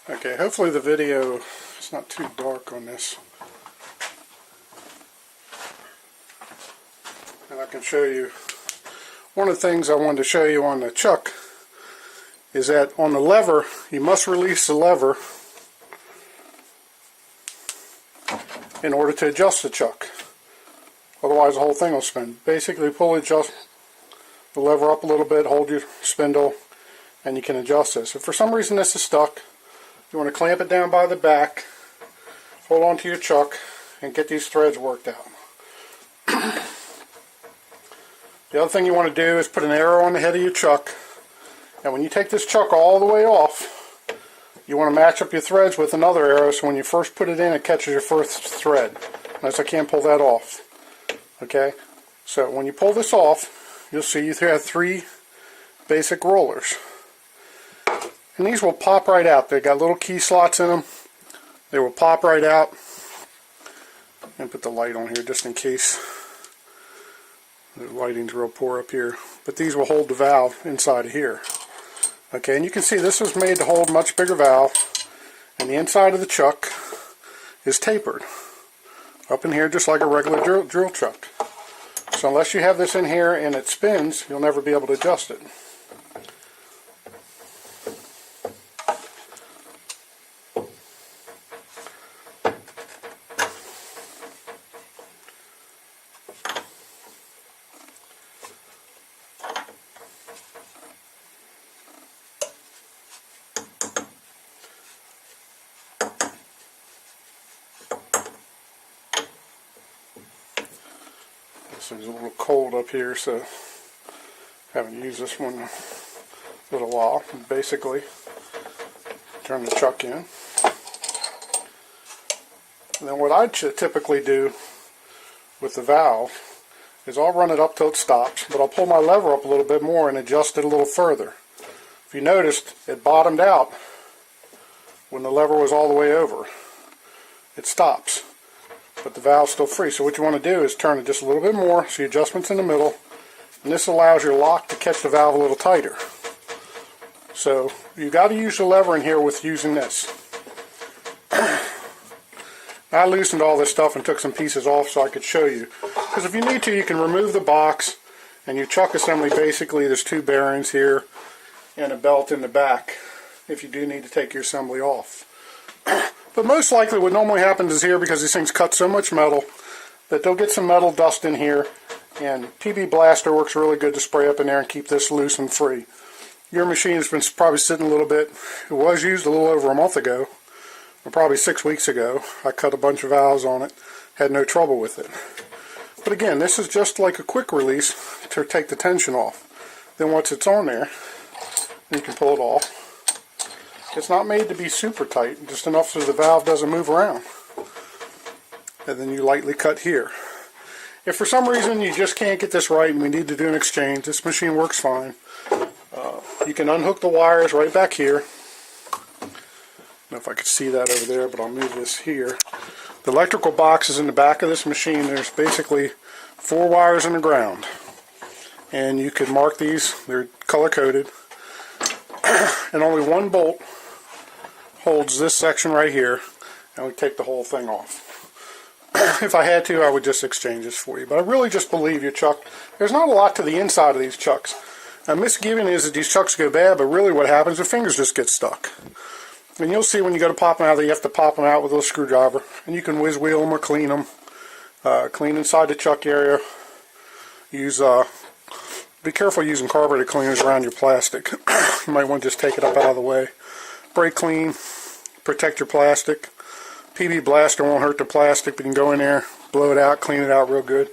Okay, hopefully the video is not too dark on this. And I can show you. One of the things I wanted to show you on the chuck is that on the lever, you must release the lever in order to adjust the chuck. Otherwise the whole thing will spin. Basically adjust the lever up a little bit, hold your spindle, and you can adjust this. If for some reason this is stuck, you want to clamp it down by the back, hold on to your chuck, and get these threads worked out. The other thing you want to do is put an arrow on the head of your chuck, and when you take this chuck all the way off, you want to match up your threads with another arrow, so when you first put it in, it catches your first thread. Notice I can't pull that off. Okay, so when you pull this off, you'll see you have 3 basic rollers. And these will pop right out. They got little key slots in them. They will pop right out. And put the light on here just in case. The lighting's real poor up here. But these will hold the valve inside of here. Okay, and you can see this was made to hold a much bigger valve. And the inside of the chuck is tapered up in here just like a regular drill chuck. So unless you have this in here and it spins, you'll never be able to adjust it. This is a little cold up here, so haven't used this one in a little while. Basically, turn the chuck in. And then what I typically do with the valve is I'll run it up till it stops, but I'll pull my lever up a little bit more and adjust it a little further. If you noticed, it bottomed out when the lever was all the way over. It stops, but the valve's still free. So what you want to do is turn it just a little bit more, so your adjustment's in the middle, and this allows your lock to catch the valve a little tighter. So you got to use the lever in here with using this. I loosened all this stuff and took some pieces off so I could show you. Because if you need to, you can remove the box, and your chuck assembly, basically there's 2 bearings here and a belt in the back if you do need to take your assembly off. But most likely what normally happens is here, because these things cut so much metal, that they'll get some metal dust in here, and PB Blaster works really good to spray up in there and keep this loose and free. Your machine has been probably sitting a little bit. It was used a little over a month ago, or probably 6 weeks ago. I cut a bunch of valves on it, had no trouble with it. But again, this is just like a quick release to take the tension off. Then once it's on there, you can pull it off. It's not made to be super tight, just enough so the valve doesn't move around. And then you lightly cut here. If for some reason you just can't get this right and we need to do an exchange, this machine works fine. You can unhook the wires right back here. I don't know if I could see that over there, but I'll move this here. The electrical box is in the back of this machine. There's basically 4 wires in the ground. And you can mark these, they're color coded. And only 1 bolt holds this section right here, and we take the whole thing off. If I had to, I would just exchange this for you. But I really just believe your chuck, there's not a lot to the inside of these chucks. A misgiving is that these chucks go bad, but really what happens, your fingers just get stuck. And you'll see when you go to pop them out that you have to pop them out with a little screwdriver. And you can whiz wheel them or clean them. Clean inside the chuck area. Be careful using carburetor cleaners around your plastic. You might want to just take it up out of the way. Brake clean, protect your plastic. PB Blaster won't hurt the plastic, but you can go in there, blow it out, clean it out real good.